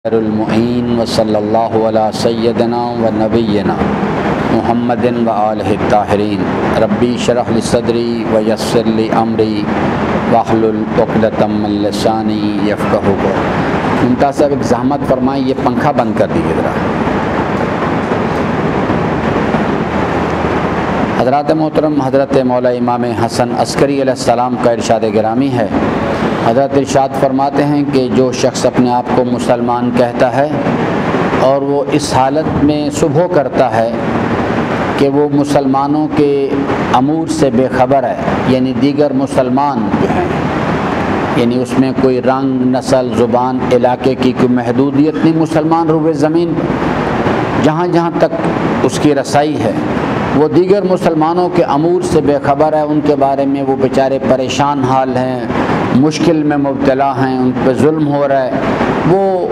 المعین وصلی اللہ علی سیدنا و نبینا محمد و آلہ الطاہرین ربی اشرح لی صدری ویسر لی امری واحلل عقدۃ من لسانی یفقہوا قولی۔ ممتاز صاحب ایک زحمت فرمائیں، یہ پنکھا بند کر دیجیے ذرا۔ حضرات محترم، حضرت مولا امام حسن عسکری علیہ السلام کا ارشاد گرامی ہے۔ حضرت ارشاد فرماتے ہیں کہ جو شخص اپنے آپ کو مسلمان کہتا ہے اور وہ اس حالت میں صبح کرتا ہے کہ وہ مسلمانوں کے امور سے بے خبر ہے، یعنی دیگر مسلمان جو ہیں، یعنی اس میں کوئی رنگ، نسل، زبان، علاقے کی کوئی محدودیت نہیں، مسلمان روئے زمین جہاں جہاں تک اس کی رسائی ہے وہ دیگر مسلمانوں کے امور سے بے خبر ہے، ان کے بارے میں وہ بیچارے پریشان حال ہیں، مشکل میں مبتلا ہیں، ان پہ ظلم ہو رہا ہے، وہ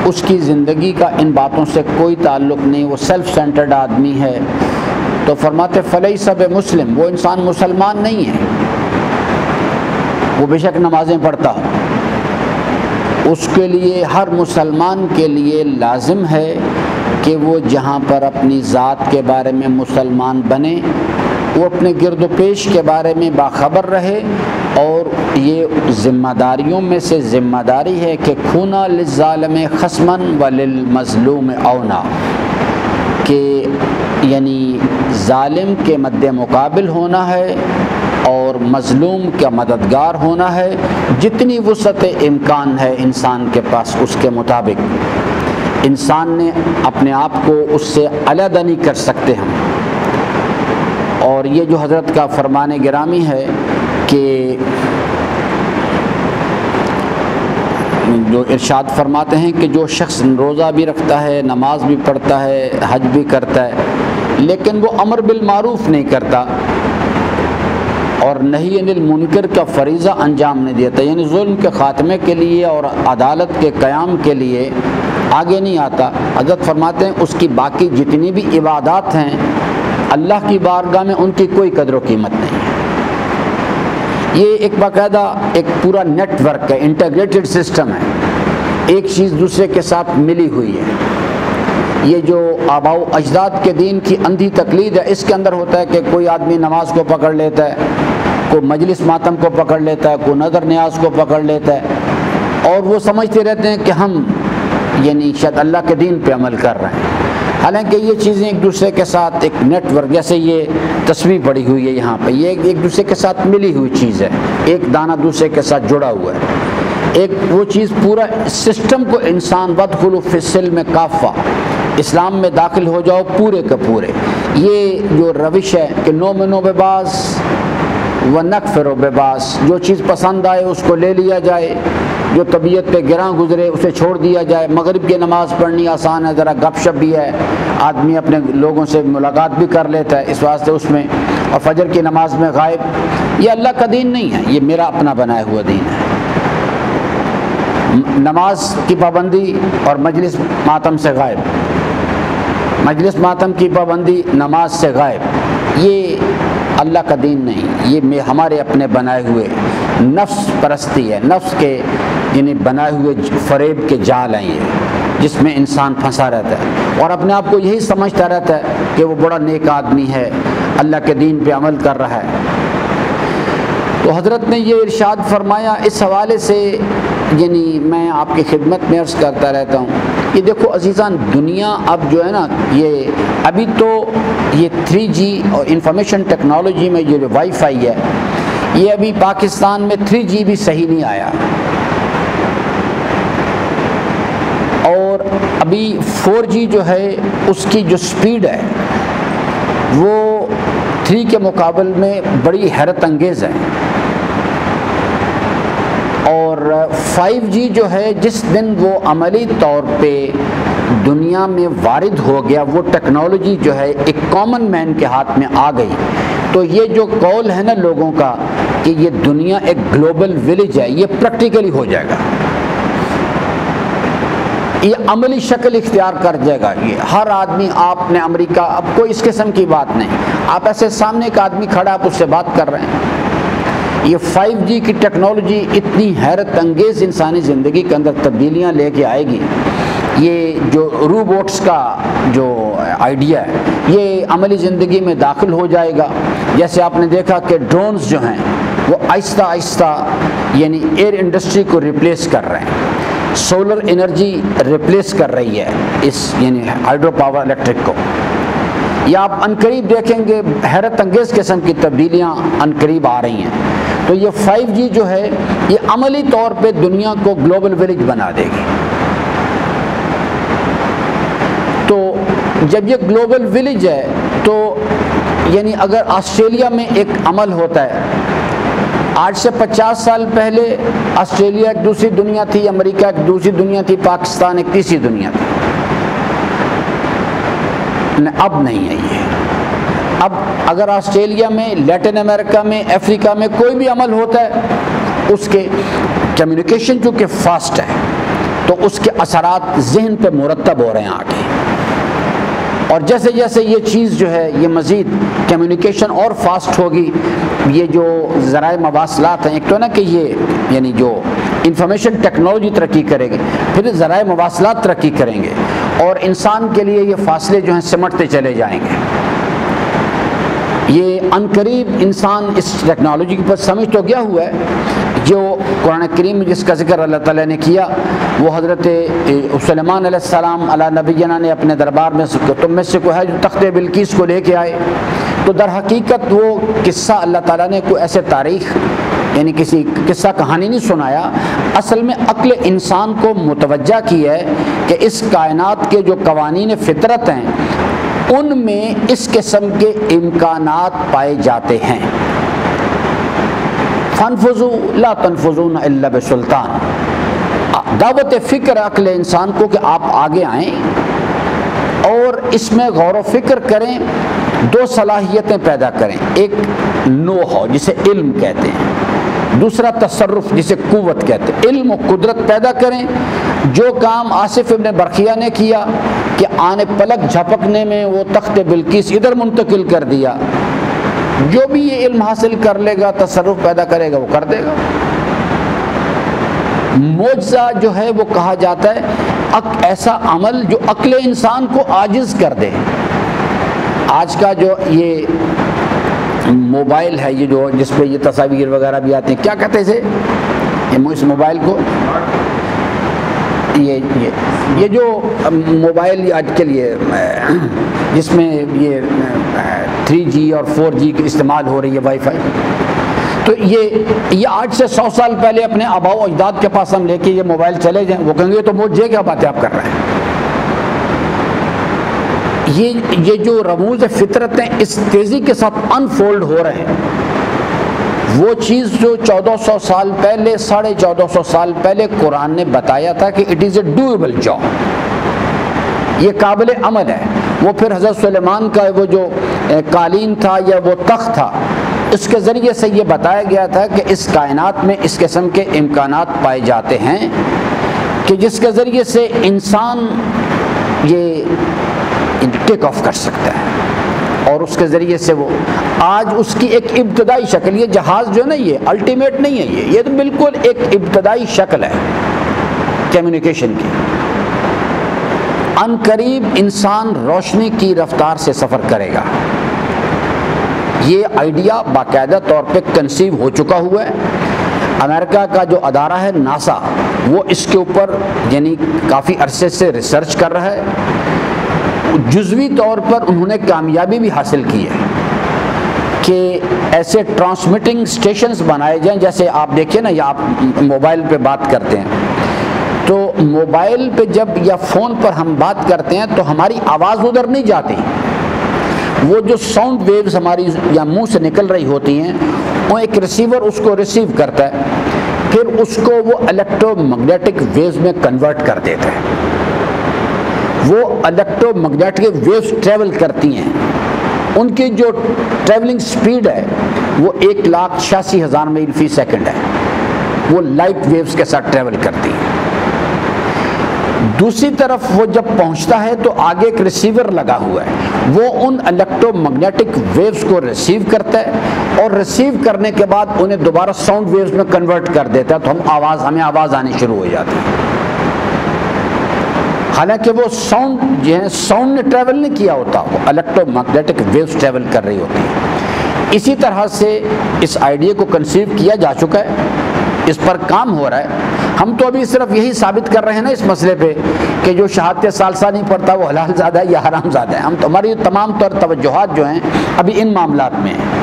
اس کی زندگی کا ان باتوں سے کوئی تعلق نہیں، وہ سیلف سینٹرڈ آدمی ہے، تو فرماتے فلیس بمسلم، وہ انسان مسلمان نہیں ہے۔ وہ بے شک نمازیں پڑھتا ہو، اس کے لیے، ہر مسلمان کے لیے لازم ہے کہ وہ جہاں پر اپنی ذات کے بارے میں مسلمان بنے، وہ اپنے گرد و پیش کے بارے میں باخبر رہے، اور یہ ذمہ داریوں میں سے ذمہ داری ہے کہ کھونا للظالم خصما وللمظلوم اونا، کہ یعنی ظالم کے مد مقابل ہونا ہے اور مظلوم کا مددگار ہونا ہے، جتنی وسعت امکان ہے انسان کے پاس اس کے مطابق۔ انسان نے اپنے آپ کو اس سے علیحدہ نہیں کر سکتے ہم۔ اور یہ جو حضرت کا فرمان گرامی ہے کہ جو ارشاد فرماتے ہیں کہ جو شخص روزہ بھی رکھتا ہے، نماز بھی پڑھتا ہے، حج بھی کرتا ہے، لیکن وہ امر بالمعروف نہیں کرتا اور نہی عن المنکر کا فریضہ انجام نہیں دیتا، یعنی ظلم کے خاتمے کے لیے اور عدالت کے قیام کے لیے آگے نہیں آتا، حضرت فرماتے ہیں اس کی باقی جتنی بھی عبادات ہیں اللہ کی بارگاہ میں ان کی کوئی قدر و قیمت نہیں ہے۔ یہ ایک باقاعدہ ایک پورا نیٹ ورک ہے، انٹیگریٹڈ سسٹم ہے، ایک چیز دوسرے کے ساتھ ملی ہوئی ہے۔ یہ جو آباء و اجداد کے دین کی اندھی تقلید ہے، اس کے اندر ہوتا ہے کہ کوئی آدمی نماز کو پکڑ لیتا ہے، کوئی مجلس ماتم کو پکڑ لیتا ہے، کوئی نظر نیاز کو پکڑ لیتا ہے، اور وہ سمجھتے رہتے ہیں کہ ہم یعنی شاید اللہ کے دین پہ عمل کر رہے ہیں، حالانکہ یہ چیزیں ایک دوسرے کے ساتھ ایک نیٹ ورک، جیسے یہ تصویر پڑی ہوئی ہے یہاں پہ، یہ ایک دوسرے کے ساتھ ملی ہوئی چیز ہے، ایک دانہ دوسرے کے ساتھ جڑا ہوا ہے، ایک وہ چیز پورا سسٹم کو انسان وادخلوا فی السلم کافہ، اسلام میں داخل ہو جاؤ پورے کے پورے۔ یہ جو روش ہے کہ نو میں نو بے باس و نکفر بے باس، جو چیز پسند آئے اس کو لے لیا جائے، جو طبیعت پہ گراں گزرے اسے چھوڑ دیا جائے۔ مغرب کی نماز پڑھنی آسان ہے، ذرا گپ شپ بھی ہے، آدمی اپنے لوگوں سے ملاقات بھی کر لیتا ہے اس واسطے اس میں، اور فجر کی نماز میں غائب، یہ اللہ کا دین نہیں ہے، یہ میرا اپنا بنایا ہوا دین ہے۔ نماز کی پابندی اور مجلس ماتم سے غائب، مجلس ماتم کی پابندی نماز سے غائب، یہ اللہ کا دین نہیں، یہ ہمارے اپنے بنائے ہوئے نفس پرستی ہے، نفس کے یعنی بنائے ہوئے فریب کے جال ہیں یہ، جس میں انسان پھنسا رہتا ہے اور اپنے آپ کو یہی سمجھتا رہتا ہے کہ وہ بڑا نیک آدمی ہے، اللہ کے دین پہ عمل کر رہا ہے۔ تو حضرت نے یہ ارشاد فرمایا، اس حوالے سے یعنی میں آپ کی خدمت میں عرض کرتا رہتا ہوں، یہ دیکھو عزیزان، دنیا اب جو ہے نا، یہ ابھی تو یہ 3G اور انفارمیشن ٹیکنالوجی میں یہ جو وائی فائی ہے، یہ ابھی پاکستان میں 3G بھی صحیح نہیں آیا، اور ابھی 4G جو ہے اس کی جو سپیڈ ہے وہ 3 کے مقابل میں بڑی حیرت انگیز ہے، اور 5G جو ہے جس دن وہ عملی طور پہ دنیا میں وارد ہو گیا، وہ ٹیکنالوجی جو ہے ایک کامن مین کے ہاتھ میں آ گئی، تو یہ جو قول ہے نا لوگوں کا کہ یہ دنیا ایک گلوبل ولیج ہے، یہ پریکٹیکلی ہو جائے گا، یہ عملی شکل اختیار کر جائے گا۔ یہ ہر آدمی، آپ نے امریکہ، اب کوئی اس قسم کی بات نہیں، آپ ایسے سامنے ایک آدمی کھڑا، آپ اس سے بات کر رہے ہیں، یہ 5G کی ٹیکنالوجی اتنی حیرت انگیز انسانی زندگی کے اندر تبدیلیاں لے کے آئے گی یہ جو روبوٹس کا جو آئیڈیا ہے یہ عملی زندگی میں داخل ہو جائے گا. جیسے آپ نے دیکھا کہ ڈرونز جو ہیں وہ آہستہ آہستہ یعنی ایئر انڈسٹری کو ریپلیس کر رہے ہیں. سولر انرجی ریپلیس کر رہی ہے اس یعنی ہائیڈرو پاور الیکٹرک کو. یا آپ عنقریب دیکھیں گے حیرت انگیز قسم کی تبدیلیاں عنقریب آ رہی ہیں. تو یہ 5G جو ہے یہ عملی طور پہ دنیا کو گلوبل ولیج بنا دے گی. تو جب یہ گلوبل ولیج ہے تو یعنی اگر آسٹریلیا میں ایک عمل ہوتا ہے، آج سے 50 سال پہلے آسٹریلیا ایک دوسری دنیا تھی، امریکہ ایک دوسری دنیا تھی، پاکستان ایک تیسری دنیا تھی. اب نہیں ہے یہ. اب اگر آسٹریلیا میں، لیٹن امریکہ میں، افریقہ میں کوئی بھی عمل ہوتا ہے، اس کے کمیونیکیشن چونکہ فاسٹ ہے تو اس کے اثرات ذہن پہ مرتب ہو رہے ہیں آگے. اور جیسے جیسے یہ چیز جو ہے یہ مزید کمیونیکیشن اور فاسٹ ہوگی، یہ جو ذرائع مواصلات ہیں، ایک تو نا کہ یہ یعنی جو انفارمیشن ٹیکنالوجی ترقی کرے گی، پھر ذرائع مواصلات ترقی کریں گے اور انسان کے لیے یہ فاصلے جو ہیں سمٹتے چلے جائیں گے. یہ عنقریب انسان اس ٹیکنالوجی پر سمجھ تو گیا ہوا ہے. جو قرآن کریم میں جس کا ذکر اللہ تعالیٰ نے کیا وہ حضرت سلیمان علیہ السلام علی نبینا نے اپنے دربار میں تم میں سے کوئی ہے جو تخت بلقیس کو لے کے آئے. تو در حقیقت وہ قصہ اللہ تعالیٰ نے کوئی ایسے تاریخ یعنی کسی قصہ کہانی نہیں سنایا، اصل میں عقل انسان کو متوجہ کی ہے کہ اس کائنات کے جو قوانین فطرت ہیں ان میں اس قسم کے امکانات پائے جاتے ہیں. فانفذوا لا تنفذون الا بسلطان. دعوت فکر عقل انسان کو کہ آپ آگے آئیں اور اس میں غور و فکر کریں. دو صلاحیتیں پیدا کریں، ایک نو ہو جسے علم کہتے ہیں، دوسرا تصرف جسے قوت کہتے ہیں. علم و قدرت پیدا کریں. جو کام آصف ابن برقیہ نے کیا کہ آنے پلک جھپکنے میں وہ تخت بلقیس ادھر منتقل کر دیا، جو بھی یہ علم حاصل کر لے گا، تصرف پیدا کرے گا، وہ کر دے گا. معجزہ جو ہے وہ کہا جاتا ہے ایسا عمل جو عقل انسان کو عاجز کر دے. آج کا جو یہ موبائل ہے، یہ جو جس پہ یہ تصاویر وغیرہ بھی آتے ہیں، کیا کہتے ہیں اسے، اس موبائل کو یہ جو موبائل آج کے لیے جس میں یہ 3G اور 4G کی استعمال ہو رہی ہے، وائی فائی، تو یہ آج سے 100 سال پہلے اپنے آباء و اجداد کے پاس ہم لے کے یہ موبائل چلے جائیں، وہ کہیں گے تو معجزے کیا باتیں آپ کر رہے ہیں. یہ جو رموز فطرت ہیں اس تیزی کے ساتھ انفولڈ ہو رہے ہیں. وہ چیز جو 1400 سال پہلے 1450 سال پہلے قرآن نے بتایا تھا کہ it is a doable job, یہ قابل عمل ہے. وہ پھر حضرت سلیمان کا وہ جو قالین تھا یا وہ تخت تھا، اس کے ذریعے سے یہ بتایا گیا تھا کہ اس کائنات میں اس قسم کے امکانات پائے جاتے ہیں کہ جس کے ذریعے سے انسان یہ ٹیک آف کر سکتا ہے. اور اس کے ذریعے سے وہ آج اس کی ایک ابتدائی شکل، یہ جہاز جو ہے نا یہ الٹیمیٹ نہیں ہے، یہ تو بالکل ایک ابتدائی شکل ہے کمیونیکیشن کی. عنقریب انسان روشنی کی رفتار سے سفر کرے گا. یہ آئیڈیا باقاعدہ طور پہ کنسیو ہو چکا ہوا ہے. امریکہ کا جو ادارہ ہے ناسا، وہ اس کے اوپر یعنی کافی عرصے سے ریسرچ کر رہا ہے. جزوی طور پر انہوں نے کامیابی بھی حاصل کی ہے کہ ایسے ٹرانسمیٹنگ اسٹیشنز بنائے جائیں. جیسے آپ دیکھیں نا، یا آپ موبائل پہ بات کرتے ہیں تو موبائل پہ جب یا فون پر ہم بات کرتے ہیں تو ہماری آواز ادھر نہیں جاتی، وہ جو ساؤنڈ ویوز ہماری یا منہ سے نکل رہی ہوتی ہیں وہ ایک ریسیور اس کو ریسیو کرتا ہے، پھر اس کو وہ الیکٹرو میگنیٹک ویوز میں کنورٹ کر دیتا ہے. وہ الیکٹرو میگنیٹک ویوز ٹریول کرتی ہیں، ان کی جو ٹریولنگ سپیڈ ہے وہ 1,86,000 میل فی سیکنڈ ہے. وہ لائٹ ویوز کے ساتھ ٹریول کرتی ہیں. دوسری طرف وہ جب پہنچتا ہے تو آگے ایک ریسیور لگا ہوا ہے، وہ ان الیکٹرو میگنیٹک ویوز کو ریسیو کرتا ہے اور ریسیو کرنے کے بعد انہیں دوبارہ ساؤنڈ ویوز میں کنورٹ کر دیتا ہے، تو ہمیں آواز آنی شروع ہو جاتی ہے. حالانکہ وہ ساؤنڈ جو ہے ساؤنڈ نے ٹریول نہیں کیا ہوتا، وہ الیکٹرو میگنیٹک ویوز ٹریول کر رہی ہوتی ہیں۔ اسی طرح سے اس آئیڈیا کو کنسیو کیا جا چکا ہے، اس پر کام ہو رہا ہے۔ ہم تو ابھی صرف یہی ثابت کر رہے ہیں نا اس مسئلے پہ کہ جو شہادت ثالثہ نہیں پڑھتا وہ حلال زادہ ہے یا حرام زادہ ہے۔ ہم تو ہماری تمام طور توجہات جو ہیں ابھی ان معاملات میں ہیں۔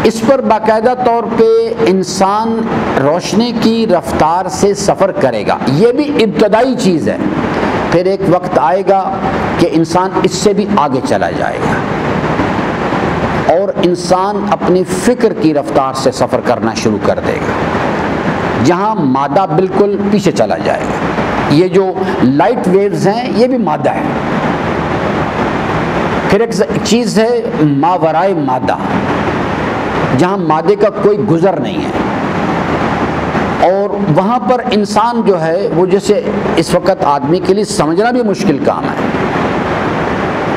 اس پر باقاعدہ طور پہ انسان روشنی کی رفتار سے سفر کرے گا، یہ بھی ابتدائی چیز ہے، پھر ایک وقت آئے گا کہ انسان اس سے بھی آگے چلا جائے گا اور انسان اپنی فکر کی رفتار سے سفر کرنا شروع کر دے گا، جہاں مادہ بالکل پیچھے چلا جائے گا۔ یہ جو لائٹ ویوز ہیں یہ بھی مادہ ہے۔ پھر ایک چیز ہے ماورائے مادہ، جہاں مادے کا کوئی گزر نہیں ہے، اور وہاں پر انسان جو ہے وہ جیسے اس وقت آدمی کے لیے سمجھنا بھی مشکل کام ہے،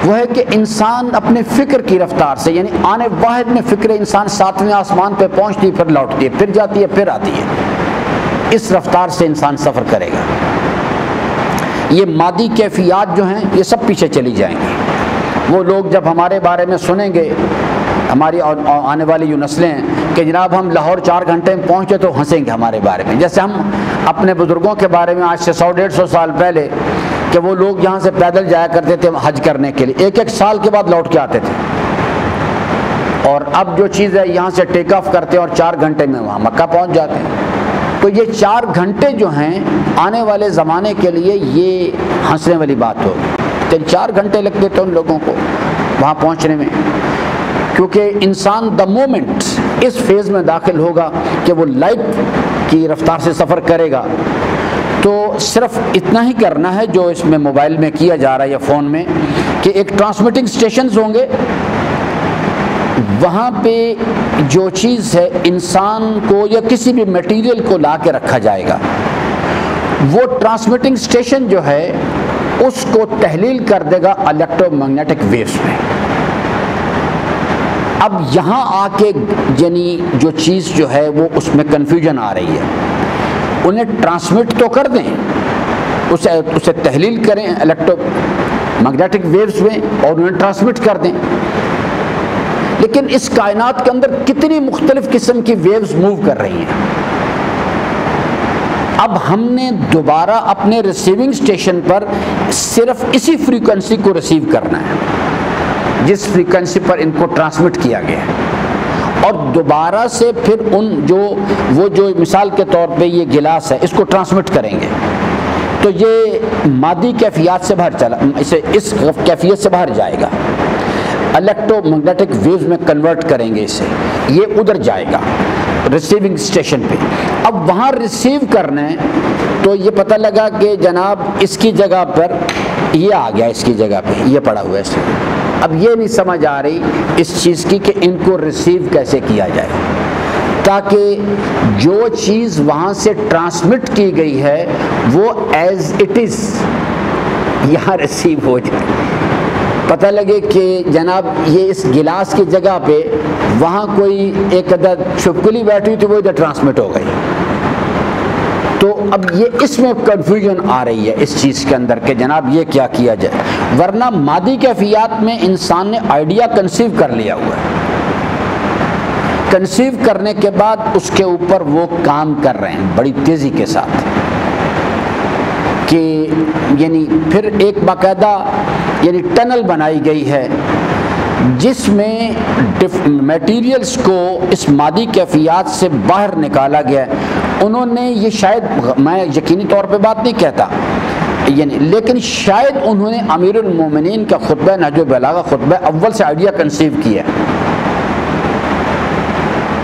وہ ہے کہ انسان اپنے فکر کی رفتار سے، یعنی آنے واحد میں فکر انسان 7ویں آسمان پہ پہنچتی ہے، پھر لوٹتی ہے، پھر جاتی ہے، پھر آتی ہے، اس رفتار سے انسان سفر کرے گا۔ یہ مادی کیفیات جو ہیں یہ سب پیچھے چلی جائیں گی۔ وہ لوگ جب ہمارے بارے میں سنیں گے، ہماری آنے والی جو نسلیں ہیں، کہ جناب ہم لاہور 4 گھنٹے میں پہنچے، تو ہنسیں گے ہمارے بارے میں، جیسے ہم اپنے بزرگوں کے بارے میں آج سے 100-150 سال پہلے کہ وہ لوگ یہاں سے پیدل جایا کرتے تھے حج کرنے کے لیے، 1-1 سال کے بعد لوٹ کے آتے تھے، اور اب جو چیز ہے یہاں سے ٹیک آف کرتے ہیں اور 4 گھنٹے میں وہاں مکہ پہنچ جاتے ہیں۔ تو یہ 4 گھنٹے جو ہیں آنے والے زمانے کے لیے یہ ہنسنے والی بات ہوگی کہ 4 گھنٹے لگتے تھے ان لوگوں کو وہاں پہنچنے میں، کیونکہ انسان دا مومنٹ اس فیز میں داخل ہوگا کہ وہ لائٹ کی رفتار سے سفر کرے گا، تو صرف اتنا ہی کرنا ہے جو اس میں موبائل میں کیا جا رہا ہے یا فون میں، کہ ایک ٹرانسمیٹنگ سٹیشنز ہوں گے، وہاں پہ جو چیز ہے انسان کو یا کسی بھی میٹیریل کو لا کے رکھا جائے گا، وہ ٹرانسمیٹنگ سٹیشن جو ہے اس کو تحلیل کر دے گا الیکٹرو میگنیٹک ویوز میں۔ اب یہاں آ کے یعنی جو چیز جو ہے وہ اس میں کنفیوژن آ رہی ہے، انہیں ٹرانسمٹ تو کر دیں، اسے تحلیل کریں الیکٹرو میگنیٹک ویوز میں اور انہیں ٹرانسمٹ کر دیں، لیکن اس کائنات کے اندر کتنی مختلف قسم کی ویوز موو کر رہی ہیں۔ اب ہم نے دوبارہ اپنے ریسیونگ سٹیشن پر صرف اسی فریکوینسی کو ریسیو کرنا ہے جس فریکوینسی پر ان کو ٹرانسمٹ کیا گیا ہے، اور دوبارہ سے پھر وہ جو مثال کے طور پہ یہ گلاس ہے اس کو ٹرانسمٹ کریں گے، تو یہ مادی کیفیات سے باہر اس کیفیت سے باہر جائے گا، الیکٹرو میگنیٹک ویوز میں کنورٹ کریں گے اسے، یہ ادھر جائے گا ریسیونگ سٹیشن پہ۔ اب وہاں ریسیو کرنا ہے تو یہ پتہ لگا کہ جناب اس کی جگہ پر یہ آ گیا، اس کی جگہ پہ یہ پڑا ہوا ہے اس میں۔ اب یہ نہیں سمجھ آ رہی اس چیز کی کہ ان کو ریسیو کیسے کیا جائے، تاکہ جو چیز وہاں سے ٹرانسمٹ کی گئی ہے وہ ایز اٹ از یہاں ریسیو ہو جائے، پتہ لگے کہ جناب یہ اس گلاس کی جگہ پہ وہاں کوئی ایک عدد چھپکلی بیٹھی تھی وہ ادھر ٹرانسمٹ ہو گئی۔ تو اب یہ اس میں کنفیوژن آ رہی ہے اس چیز کے اندر کہ جناب یہ کیا جائے، ورنہ مادی کیفیات میں انسان نے آئیڈیا کنسیو کر لیا ہوا ہے، کنسیو کرنے کے بعد اس کے اوپر وہ کام کر رہے ہیں بڑی تیزی کے ساتھ، کہ یعنی پھر ایک باقاعدہ یعنی ٹنل بنائی گئی ہے جس میں میٹیریلز کو اس مادی کیفیات سے باہر نکالا گیا ہے۔ انہوں نے یہ شاید، میں یقینی طور پہ بات نہیں کہتا یعنی، لیکن شاید انہوں نے امیر المومنین کا خطبہ نہج البلاغہ خطبہ اول سے آئیڈیا کنسیو کیا،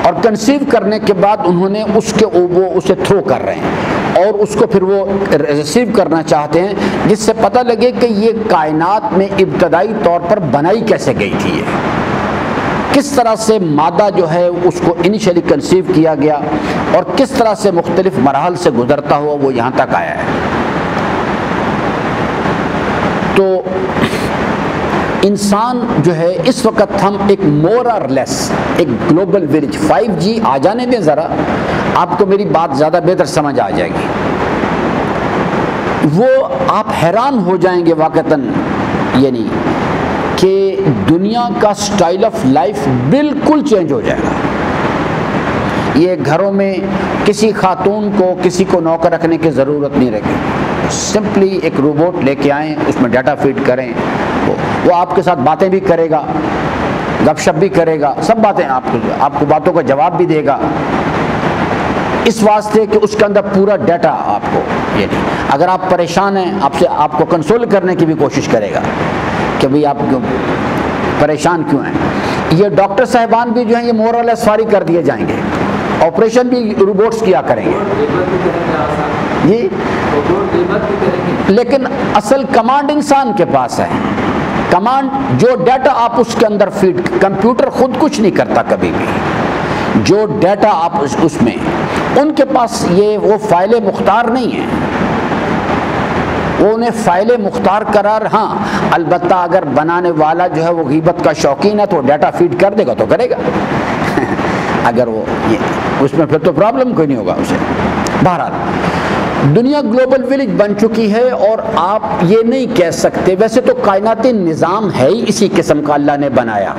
اور کنسیو کرنے کے بعد انہوں نے وہ اسے تھرو کر رہے ہیں اور اس کو پھر وہ ریسیو کرنا چاہتے ہیں، جس سے پتہ لگے کہ یہ کائنات میں ابتدائی طور پر بنائی کیسے گئی تھی، یہ کس طرح سے مادہ جو ہے اس کو انیشلی کنسیو کیا گیا اور کس طرح سے مختلف مراحل سے گزرتا ہوا وہ یہاں تک آیا ہے۔ تو انسان جو ہے اس وقت ہم ایک مور اور لیس ایک گلوبل ولیج 5G آ جانے دیں، ذرا آپ کو میری بات زیادہ بہتر سمجھ آ جائے گی۔ وہ آپ حیران ہو جائیں گے واقعتاً، یعنی کہ دنیا کا سٹائل آف لائف بالکل چینج ہو جائے گا۔ یہ گھروں میں کسی خاتون کو کسی کو نوکر رکھنے کی ضرورت نہیں رہے گی، سمپلی ایک روبوٹ لے کے آئیں، اس میں ڈیٹا فیڈ کریں، وہ آپ کے ساتھ باتیں بھی کرے گا، گپ شپ بھی کرے گا، سب باتیں آپ کو باتوں کا جواب بھی دے گا، اس واسطے کہ اس کے اندر پورا ڈیٹا آپ کو، یعنی اگر آپ پریشان ہیں آپ کو کنسول کرنے کی بھی کوشش کرے گا کہ بھئی آپ کیوں پریشان کیوں ہیں۔ یہ ڈاکٹر صاحبان بھی جو ہیں یہ مورلیس فاری کر دیے جائیں گے، آپریشن بھی روبوٹس کیا کریں گے جی، لیکن اصل کمانڈ انسان کے پاس ہے۔ کمانڈ جو ڈیٹا آپ اس کے اندر فیڈ، کمپیوٹر خود کچھ نہیں کرتا کبھی بھی، جو ڈیٹا آپ اس میں، ان کے پاس یہ وہ فائل مختار نہیں ہے، وہ انہیں فائل مختار قرار، ہاں البتہ اگر بنانے والا جو ہے وہ غیبت کا شوقین ہے تو ڈیٹا فیڈ کر دے گا تو کرے گا اگر وہ یہ اس میں پھر تو پرابلم کوئی نہیں ہوگا اسے۔ بہرحال دنیا گلوبل ولیج بن چکی ہے، اور آپ یہ نہیں کہہ سکتے، ویسے تو کائناتی نظام ہے ہی اسی قسم کا اللہ نے بنایا،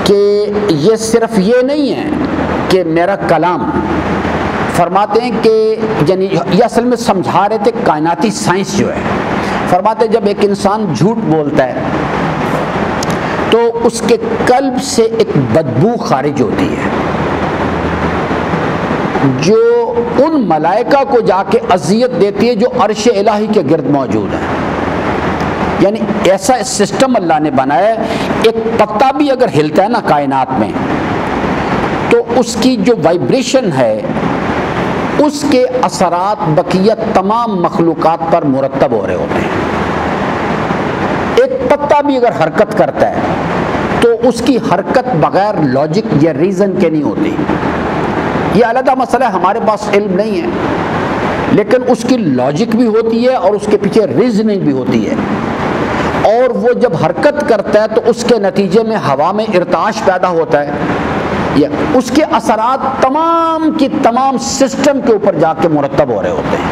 کہ یہ صرف یہ نہیں ہے کہ میرا کلام، فرماتے ہیں کہ یعنی یہ اصل میں سمجھا رہے تھے کائناتی سائنس جو ہے، فرماتے ہیں جب ایک انسان جھوٹ بولتا ہے تو اس کے قلب سے ایک بدبو خارج ہوتی ہے جو ان ملائکہ کو جا کے اذیت دیتی ہے جو عرش الہی کے گرد موجود ہیں۔ یعنی ایسا سسٹم اللہ نے بنایا ہے، ایک پتا بھی اگر ہلتا ہے نا کائنات میں تو اس کی جو وائبریشن ہے اس کے اثرات بقیہ تمام مخلوقات پر مرتب ہو رہے ہوتے ہیں۔ ایک پتا بھی اگر حرکت کرتا ہے تو اس کی حرکت بغیر لاجک یا ریزن کے نہیں ہوتی۔ یہ علیحدہ مسئلہ ہے، ہمارے پاس علم نہیں ہے، لیکن اس کی لاجک بھی ہوتی ہے اور اس کے پیچھے ریزننگ بھی ہوتی ہے، اور وہ جب حرکت کرتا ہے تو اس کے نتیجے میں ہوا میں ارتعاش پیدا ہوتا ہے، یا اس کے اثرات تمام کی تمام سسٹم کے اوپر جا کے مرتب ہو رہے ہوتے ہیں۔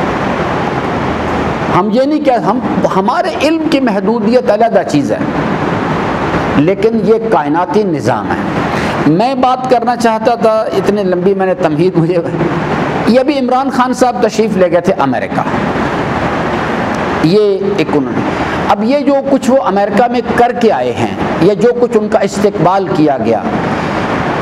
ہم یہ نہیں کہ ہمارے علم کی محدودیت علیحدہ چیز ہے، لیکن یہ کائناتی نظام ہے۔ میں بات کرنا چاہتا تھا، اتنی لمبی میں نے تمہید مجھے، یہ ابھی عمران خان صاحب تشریف لے گئے تھے امریکہ، یہ ایک انہوں نے، اب یہ جو کچھ وہ امریکہ میں کر کے آئے ہیں یا جو کچھ ان کا استقبال کیا گیا،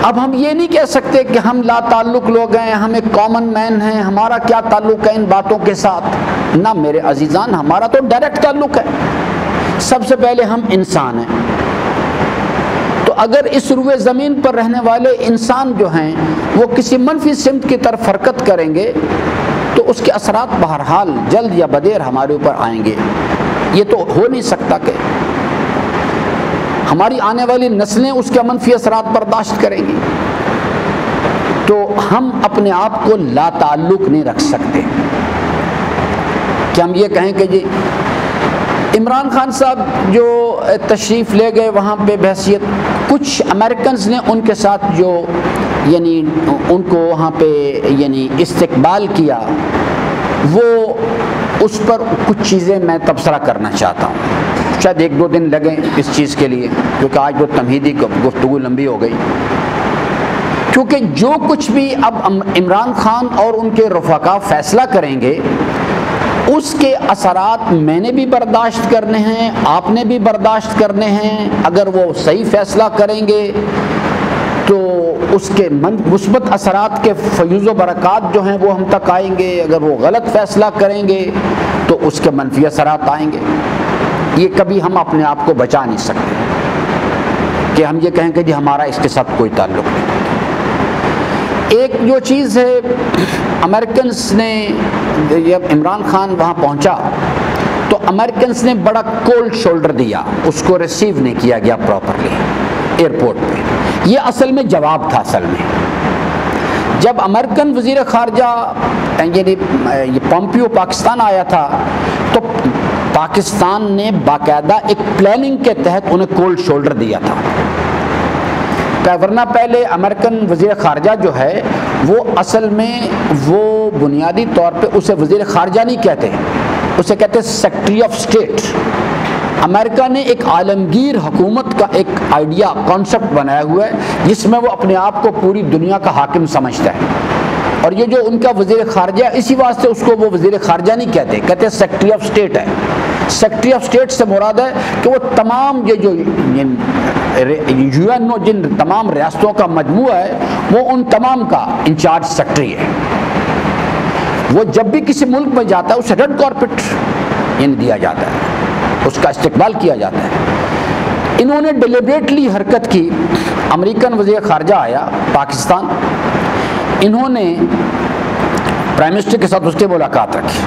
اب ہم یہ نہیں کہہ سکتے کہ ہم لا تعلق لوگ ہیں، ہم ایک کامن مین ہیں، ہمارا کیا تعلق ہے ان باتوں کے ساتھ۔ نہ میرے عزیزان، ہمارا تو ڈائریکٹ تعلق ہے۔ سب سے پہلے ہم انسان ہیں، تو اگر اس روئے زمین پر رہنے والے انسان جو ہیں وہ کسی منفی سمت کی طرف حرکت کریں گے تو اس کے اثرات بہرحال جلد یا بدیر ہمارے اوپر آئیں گے۔ یہ تو ہو نہیں سکتا کہ ہماری آنے والی نسلیں اس کے منفی اثرات برداشت کریں گی، تو ہم اپنے آپ کو لا تعلق نہیں رکھ سکتے کہ ہم یہ کہیں کہ جی عمران خان صاحب جو تشریف لے گئے وہاں پہ بحیثیت کچھ امریکنز نے ان کے ساتھ جو یعنی ان کو وہاں پہ یعنی استقبال کیا، وہ اس پر کچھ چیزیں میں تبصرہ کرنا چاہتا ہوں، شاید ایک دو دن لگیں اس چیز کے لیے، کیونکہ آج وہ تمہیدی گفتگو لمبی ہو گئی، کیونکہ جو کچھ بھی اب عمران خان اور ان کے رفقا فیصلہ کریں گے اس کے اثرات میں نے بھی برداشت کرنے ہیں، آپ نے بھی برداشت کرنے ہیں۔ اگر وہ صحیح فیصلہ کریں گے تو اس کے مثبت اثرات کے فیوز و برکات جو ہیں وہ ہم تک آئیں گے، اگر وہ غلط فیصلہ کریں گے تو اس کے منفی اثرات آئیں گے۔ یہ کبھی ہم اپنے آپ کو بچا نہیں سکتے کہ ہم یہ کہیں کہ جی ہمارا اس کے ساتھ کوئی تعلق نہیں۔ ایک جو چیز ہے، امریکنز نے جب عمران خان وہاں پہنچا تو امریکنز نے بڑا کولڈ شولڈر دیا، اس کو ریسیو نہیں کیا گیا پراپرلی ایئرپورٹ پہ۔ یہ اصل میں جواب تھا۔ اصل میں جب امریکن وزیر خارجہ یعنی پومپیو پاکستان آیا تھا تو پاکستان نے باقاعدہ ایک پلاننگ کے تحت انہیں کولڈ شولڈر دیا تھا، ورنہ پہلے امریکن وزیر خارجہ جو ہے وہ اصل میں وہ بنیادی طور پہ اسے وزیر خارجہ نہیں کہتے، اسے کہتے ہیں سیکریٹری آف اسٹیٹ. امریکہ نے ایک عالمگیر حکومت کا ایک آئیڈیا کانسیپٹ بنایا ہوا ہے جس میں وہ اپنے آپ کو پوری دنیا کا حاکم سمجھتا ہے. اور یہ جو ان کا وزیر خارجہ ہے اسی واسطے اس کو وہ وزیر خارجہ نہیں کہتے, کہتے ہیں سیکریٹری آف اسٹیٹ ہے. سیکریٹری آف اسٹیٹ سے مراد ہے کہ وہ تمام یہ جو یو این او جن تمام ریاستوں کا مجموعہ ہے وہ ان تمام کا انچارج سیکریٹری ہے. وہ جب بھی کسی ملک میں جاتا ہے اسے ریڈ کارپٹ دیا جاتا ہے, اس کا استقبال کیا جاتا ہے. انہوں نے ڈیلیبریٹلی حرکت کی. امریکن وزیر خارجہ آیا پاکستان, انہوں نے پرائم منسٹر کے ساتھ اس کی ملاقات رکھی,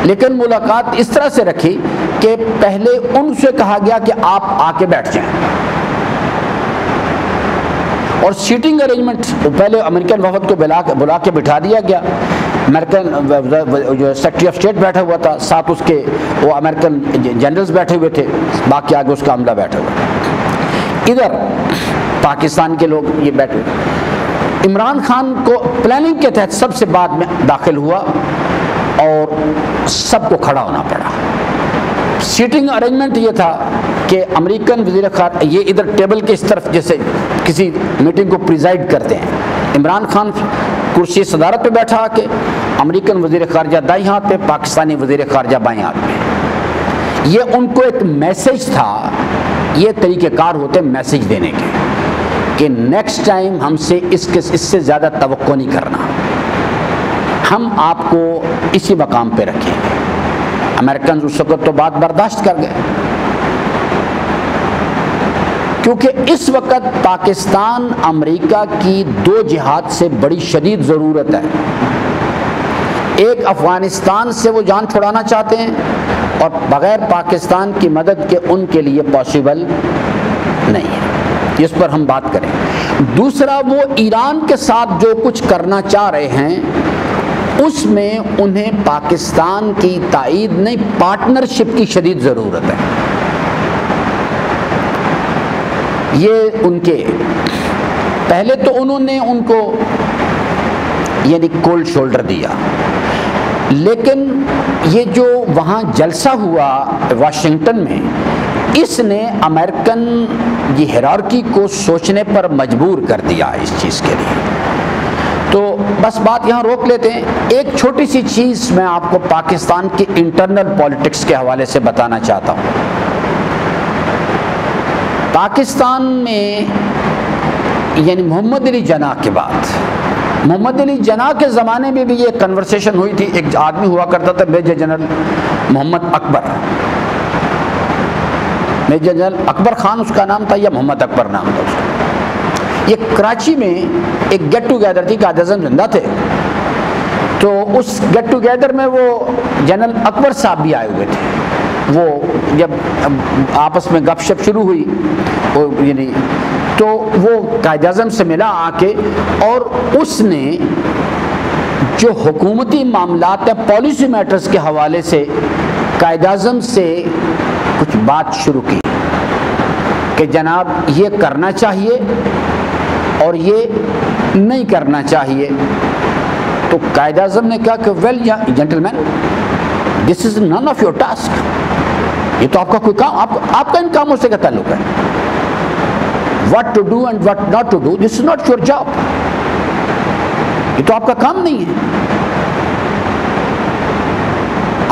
لیکن ملاقات اس طرح سے رکھی کہ پہلے ان سے کہا گیا کہ آپ آ کے بیٹھ جائیں, اور سیٹنگ ارینجمنٹ پہلے امریکن وفد کو بلا کے بٹھا دیا گیا. امریکن جو سیکریٹری آف اسٹیٹ بیٹھا ہوا تھا, ساتھ اس کے وہ امریکن جنرلز بیٹھے ہوئے تھے, باقی آگے اس کا عملہ بیٹھا ہوا تھا. ادھر پاکستان کے لوگ یہ بیٹھے. عمران خان کو پلاننگ کے تحت سب سے بعد میں داخل ہوا اور سب کو کھڑا ہونا پڑا. سیٹنگ ارینجمنٹ یہ تھا کہ امریکن وزیر خارجہ یہ ادھر ٹیبل کے اس طرف جیسے کسی میٹنگ کو پریزائڈ کرتے ہیں, عمران خان کرسی صدارت پہ بیٹھا کے, امریکن وزیر خارجہ دائیں ہاتھ پہ, پاکستانی وزیر خارجہ بائیں ہاتھ پہ. یہ ان کو ایک میسج تھا, یہ طریقہ کار ہوتے میسج دینے کے کہ نیکسٹ ٹائم ہم سے اس سے زیادہ توقع نہیں کرنا, ہم آپ کو اسی مقام پہ رکھیں گے. امریکن اس وقت تو بات برداشت کر گئے, کیونکہ اس وقت پاکستان امریکہ کی دو جہاد سے بڑی شدید ضرورت ہے. ایک افغانستان سے وہ جان چھڑانا چاہتے ہیں اور بغیر پاکستان کی مدد کے ان کے لیے پاسبل نہیں ہے, اس پر ہم بات کریں. دوسرا وہ ایران کے ساتھ جو کچھ کرنا چاہ رہے ہیں اس میں انہیں پاکستان کی تائید نہیں, پارٹنرشپ کی شدید ضرورت ہے. یہ ان کے پہلے تو انہوں نے ان کو یعنی کولڈ شولڈر دیا, لیکن یہ جو وہاں جلسہ ہوا واشنگٹن میں اس نے امریکن یہ ہیرارکی کو سوچنے پر مجبور کر دیا اس چیز کے لیے. تو بس بات یہاں روک لیتے ہیں. ایک چھوٹی سی چیز میں آپ کو پاکستان کی انٹرنل پالیٹکس کے حوالے سے بتانا چاہتا ہوں. پاکستان میں یعنی محمد علی جناح کے بعد, محمد علی جناح کے زمانے میں بھی یہ کنورسیشن ہوئی تھی. ایک آدمی ہوا کرتا تھا میجر جنرل محمد اکبر, میجر جنرل اکبر خان اس کا نام تھا یا محمد اکبر نام تھا اس کا. یہ کراچی میں ایک گیٹ ٹوگیدر تھی, قائد اعظم زندہ تھے, تو اس گیٹ ٹوگیدر میں وہ جنرل اکبر صاحب بھی آئے ہوئے تھے. وہ جب آپس میں گپ شپ شروع ہوئی یعنی تو وہ قائد اعظم سے ملا آ کے, اور اس نے جو حکومتی معاملات ہیں پالیسی میٹرز کے حوالے سے قائد اعظم سے کچھ بات شروع کی کہ جناب یہ کرنا چاہیے اور یہ نہیں کرنا چاہیے. تو قائد اعظم نے کہا کہ well gentle main, this is none of your task, یہ تو آپ کا کوئی کام, آپ کا ان کاموں سے کیا تعلق ہے. What to do and what not to do, this is not your job, یہ تو آپ کا کام نہیں ہے.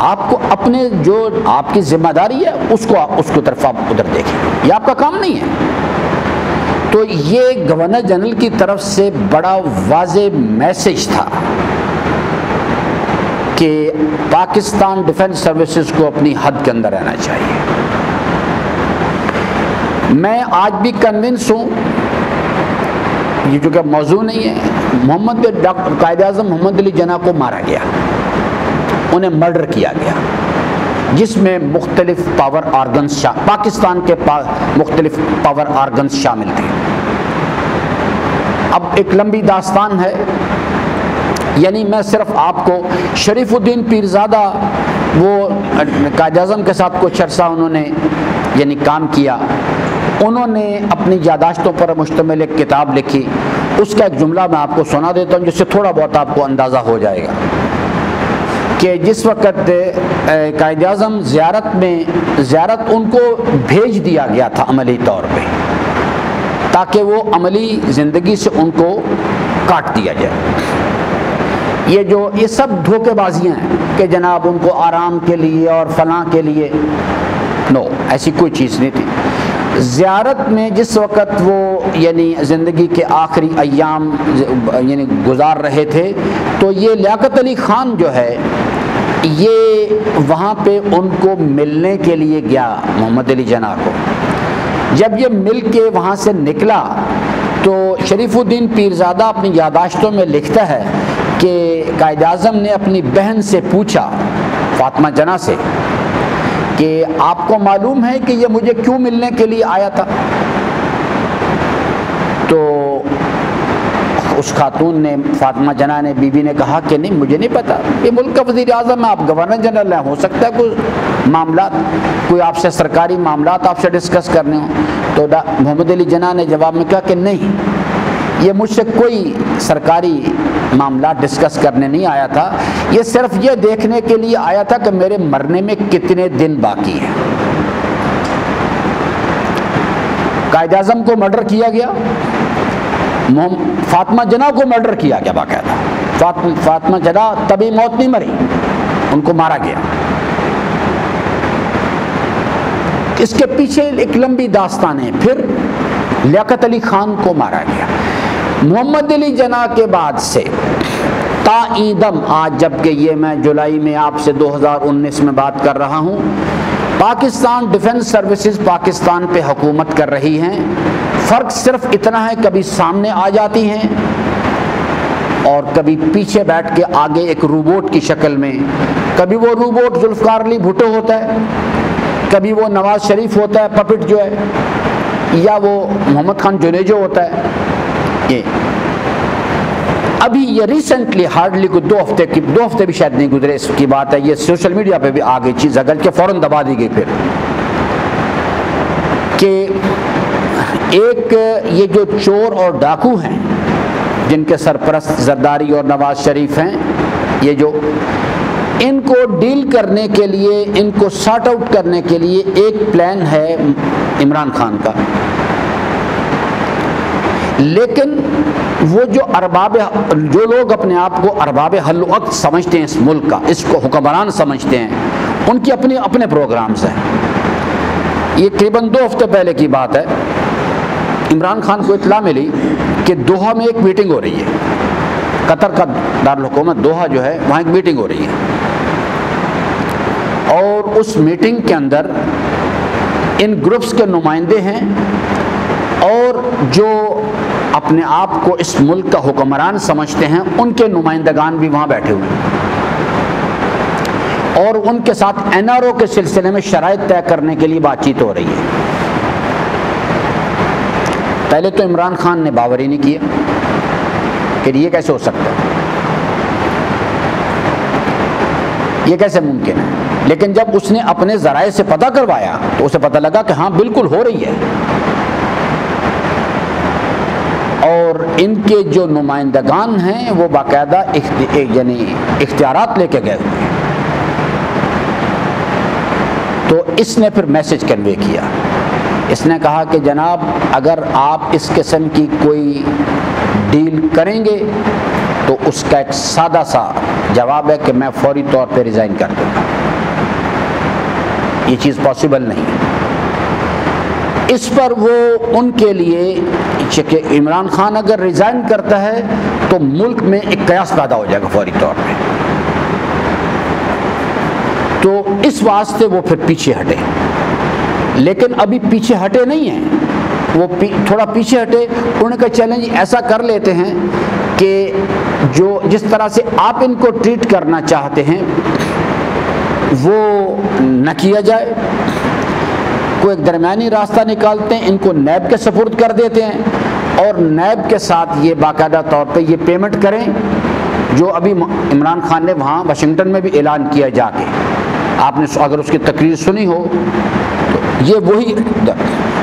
آپ کو اپنے جو آپ کی ذمہ داری ہے اس کو طرف آپ ادھر دیکھیں, یہ آپ کا کام نہیں ہے. تو یہ گورنر جنرل کی طرف سے بڑا واضح میسج تھا کہ پاکستان ڈیفنس سروسز کو اپنی حد کے اندر رہنا چاہیے. میں آج بھی کنونس ہوں, یہ جو کہ موضوع نہیں ہے, قائد اعظم محمد علی جناح کو مارا گیا, انہیں مرڈر کیا گیا, جس میں مختلف پاور آرگنز پاکستان کے مختلف پاور آرگنز شامل تھے. اب ایک لمبی داستان ہے, یعنی میں صرف آپ کو شریف الدین پیرزادہ وہ قائد اعظم کے ساتھ کچھ عرصہ انہوں نے یعنی کام کیا, انہوں نے اپنی یادداشتوں پر مشتمل ایک کتاب لکھی. اس کا ایک جملہ میں آپ کو سنا دیتا ہوں جس سے تھوڑا بہت آپ کو اندازہ ہو جائے گا. کہ جس وقت قائد اعظم زیارت ان کو بھیج دیا گیا تھا عملی طور پہ، تاکہ وہ عملی زندگی سے ان کو کاٹ دیا جائے۔ یہ سب دھوکے بازیاں ہیں کہ جناب ان کو آرام کے لیے اور فلاں کے لیے، نو، ایسی کوئی چیز نہیں تھی۔ زیارت میں جس وقت وہ یعنی زندگی کے آخری ایام یعنی گزار رہے تھے، تو یہ لیاقت علی خان جو ہے یہ وہاں پہ ان کو ملنے کے لیے گیا، محمد علی جناح کو۔ جب یہ مل کے وہاں سے نکلا تو شریف الدین پیرزادہ اپنی یادداشتوں میں لکھتا ہے کہ قائد اعظم نے اپنی بہن سے پوچھا، فاطمہ جناح سے، کہ آپ کو معلوم ہے کہ یہ مجھے کیوں ملنے کے لیے آیا تھا؟ تو اس خاتون نے، فاطمہ جناح نے، بی بی نے کہا کہ نہیں، مجھے نہیں پتا، یہ ملک کا وزیر اعظم ہے، آپ گورنر جنرل ہیں، ہو سکتا ہے کوئی معاملات، کوئی آپ سے سرکاری معاملات آپ سے ڈسکس کرنے ہوں۔ تو محمد علی جناح نے جواب میں کہا کہ نہیں، یہ مجھ سے کوئی سرکاری معاملات ڈسکس کرنے نہیں آیا تھا، یہ صرف یہ دیکھنے کے لیے آیا تھا کہ میرے مرنے میں کتنے دن باقی ہیں۔ قائد اعظم کو مرڈر کیا گیا، فاطمہ جناح کو مرڈر کیا گیا باقاعدہ، فاطمہ جناح طبی موت نہیں مری، ان کو مارا گیا۔ اس کے پیچھے ایک لمبی داستان ہے۔ پھر لیاقت علی خان کو مارا گیا۔ محمد علی جناح کے بعد سے تا دم آج، جبکہ یہ میں جولائی میں آپ سے 2019 میں بات کر رہا ہوں، پاکستان ڈیفنس سروسز پاکستان پہ حکومت کر رہی ہیں۔ فرق صرف اتنا ہے، کبھی سامنے آ جاتی ہیں اور کبھی پیچھے بیٹھ کے آگے ایک روبوٹ کی شکل میں، کبھی وہ روبوٹ ذوالفقار علی بھٹو ہوتا ہے، کبھی وہ نواز شریف ہوتا ہے پپٹ جو ہے، یا وہ محمد خان جنیجو ہوتا ہے۔ یہ ابھی یہ ریسنٹلی ہارڈلی کو 2 ہفتے بھی شاید نہیں گزرے اس کی بات ہے، یہ سوشل میڈیا پہ بھی آ گئی چیز، اگر کہ فوراً دبا دی گئی پھر، کہ ایک یہ جو چور اور ڈاکو ہیں جن کے سرپرست زرداری اور نواز شریف ہیں، یہ جو ان کو ڈیل کرنے کے لیے، ان کو سارٹ آؤٹ کرنے کے لیے ایک پلان ہے عمران خان کا، لیکن وہ جو لوگ اپنے آپ کو ارباب حل و عقد سمجھتے ہیں اس ملک کا، اس کو حکمران سمجھتے ہیں، ان کی اپنے پروگرامز ہیں۔ یہ تقریباً 2 ہفتے پہلے کی بات ہے، عمران خان کو اطلاع ملی کہ دوحہ میں ایک میٹنگ ہو رہی ہے، قطر کا دارالحکومت دوحہ جو ہے، وہاں ایک میٹنگ ہو رہی ہے، اور اس میٹنگ کے اندر ان گروپس کے نمائندے ہیں، اور جو اپنے آپ کو اس ملک کا حکمران سمجھتے ہیں ان کے نمائندگان بھی وہاں بیٹھے ہوئے ہیں، اور ان کے ساتھ NRO کے سلسلے میں شرائط طے کرنے کے لیے بات چیت ہو رہی ہے۔ پہلے تو عمران خان نے باور ہی نہیں کیا کہ یہ کیسے ہو سکتا ہے، یہ کیسے ممکن ہے، لیکن جب اس نے اپنے ذرائع سے پتہ کروایا تو اسے پتہ لگا کہ ہاں بالکل ہو رہی ہے، اور ان کے جو نمائندگان ہیں وہ باقاعدہ یعنی اختیارات لے کے گئے ہوئے ہیں۔ تو اس نے پھر میسج کنوے کیا، اس نے کہا کہ جناب اگر آپ اس قسم کی کوئی ڈیل کریں گے تو اس کا ایک سادہ سا جواب ہے کہ میں فوری طور پہ ریزائن کر دوں گا، یہ چیز پاسبل نہیں ہے۔ اس پر وہ ان کے لیے کہ عمران خان اگر ریزائن کرتا ہے تو ملک میں ایک قیاس پیدا ہو جائے گا فوری طور پہ، تو اس واسطے وہ پھر پیچھے ہٹے، لیکن ابھی پیچھے ہٹے نہیں ہیں، وہ تھوڑا پیچھے ہٹے، انہوں نے کہا چیلنج ایسا کر لیتے ہیں کہ جس طرح سے آپ ان کو ٹریٹ کرنا چاہتے ہیں وہ نہ کیا جائے، کوئی ایک درمیانی راستہ نکالتے ہیں، ان کو نیب کے سپرد کر دیتے ہیں، اور نیب کے ساتھ یہ باقاعدہ طور پہ یہ پیمنٹ کریں جو ابھی عمران خان نے وہاں واشنگٹن میں بھی اعلان کیا جا کے، آپ نے اگر اس کی تقریر سنی ہو تو یہ وہی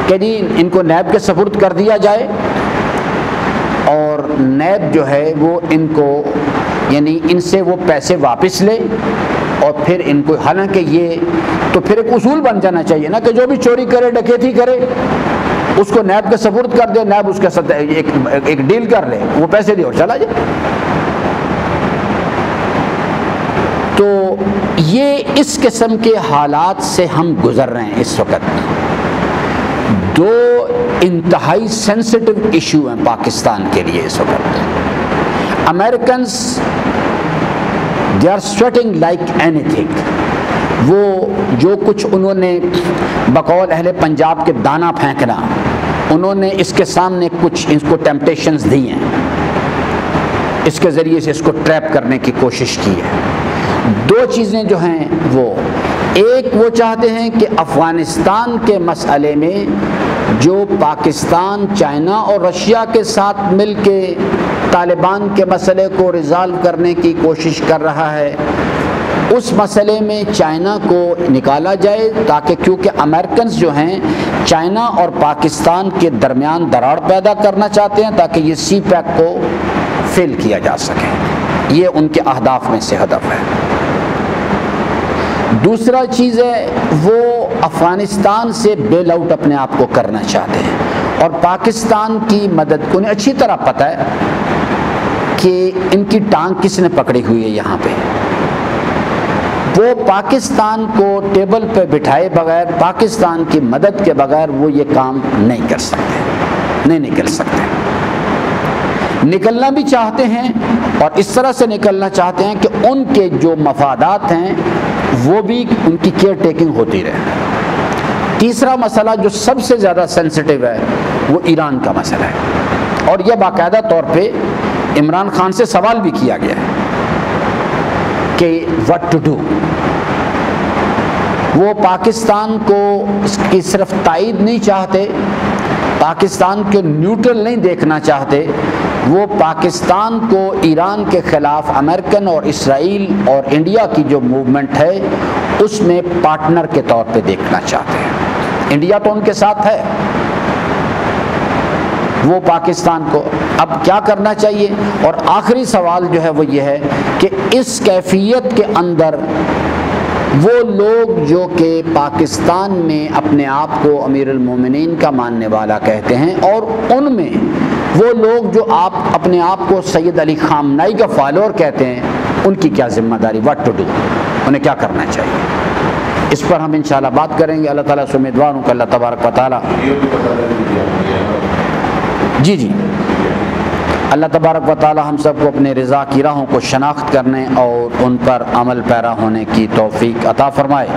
کہ جی ان کو نیب کے سپرد کر دیا جائے، اور نیب جو ہے وہ ان کو یعنی ان سے وہ پیسے واپس لے اور پھر ان کو، حالانکہ یہ تو پھر ایک اصول بن جانا چاہیے نا کہ جو بھی چوری کرے ڈکیتی کرے اس کو نیب کے سپرد کر دے، نیب اس کے ساتھ ایک ڈیل کر لے، وہ پیسے دے اور چلا جائے۔ تو یہ اس قسم کے حالات سے ہم گزر رہے ہیں اس وقت۔ دو انتہائی سینسٹیو ایشو ہیں پاکستان کے لیے اس وقت۔ Americans they are sweating like اینی تھنگ، وہ جو کچھ انہوں نے بقول اہل پنجاب کے دانہ پھینکنا، انہوں نے اس کے سامنے کچھ ان کو ٹیمپٹیشنز دی ہیں، اس کے ذریعے سے اس کو ٹریپ کرنے کی کوشش کی ہے۔ دو چیزیں جو ہیں وہ، ایک وہ چاہتے ہیں کہ افغانستان کے مسئلے میں جو پاکستان چائنا اور رشیا کے ساتھ مل کے طالبان کے مسئلے کو ریزالو کرنے کی کوشش کر رہا ہے، اس مسئلے میں چائنا کو نکالا جائے، تاکہ کیونکہ امریکنز جو ہیں چائنا اور پاکستان کے درمیان دراڑ پیدا کرنا چاہتے ہیں تاکہ یہ سی پیک کو فیل کیا جا سکے۔ یہ ان کے اہداف میں سے ہدف ہے۔ دوسرا چیز ہے وہ افغانستان سے بیل آؤٹ اپنے آپ کو کرنا چاہتے ہیں، اور پاکستان کی مدد کو انہیں اچھی طرح پتہ ہے کہ ان کی ٹانگ کس نے پکڑی ہوئی ہے یہاں پہ۔ وہ پاکستان کو ٹیبل پہ بٹھائے بغیر، پاکستان کی مدد کے بغیر وہ یہ کام نہیں کر سکتے، نہیں نکل سکتے۔ نکلنا بھی چاہتے ہیں اور اس طرح سے نکلنا چاہتے ہیں کہ ان کے جو مفادات ہیں وہ بھی ان کی کیئر ٹیکنگ ہوتی رہے۔ تیسرا مسئلہ جو سب سے زیادہ سینسٹیو ہے وہ ایران کا مسئلہ ہے، اور یہ باقاعدہ طور پہ عمران خان سے سوال بھی کیا گیا ہے کہ what to do۔ وہ پاکستان کو اس کی صرف تائید نہیں چاہتے، پاکستان کو نیوٹرل نہیں دیکھنا چاہتے، وہ پاکستان کو ایران کے خلاف امریکن اور اسرائیل اور انڈیا کی جو موومنٹ ہے اس میں پارٹنر کے طور پہ دیکھنا چاہتے ہیں۔ انڈیا تو ان کے ساتھ ہے، وہ پاکستان کو اب کیا کرنا چاہیے؟ اور آخری سوال جو ہے وہ یہ ہے کہ اس کیفیت کے اندر وہ لوگ جو کہ پاکستان میں اپنے آپ کو امیر المومنین کا ماننے والا کہتے ہیں، اور ان میں وہ لوگ جو اپنے آپ کو سید علی خامنائی کا فالوور کہتے ہیں، ان کی کیا ذمہ داری، واٹ ٹو ڈو، انہیں کیا کرنا چاہیے؟ اس پر ہم انشاءاللہ بات کریں گے۔ اللہ تعالیٰ سے امیدوار ہوں کہ اللہ تبارک و تعالیٰ جی اللہ تبارک و تعالیٰ ہم سب کو اپنے رضا کی راہوں کو شناخت کرنے اور ان پر عمل پیرا ہونے کی توفیق عطا فرمائے۔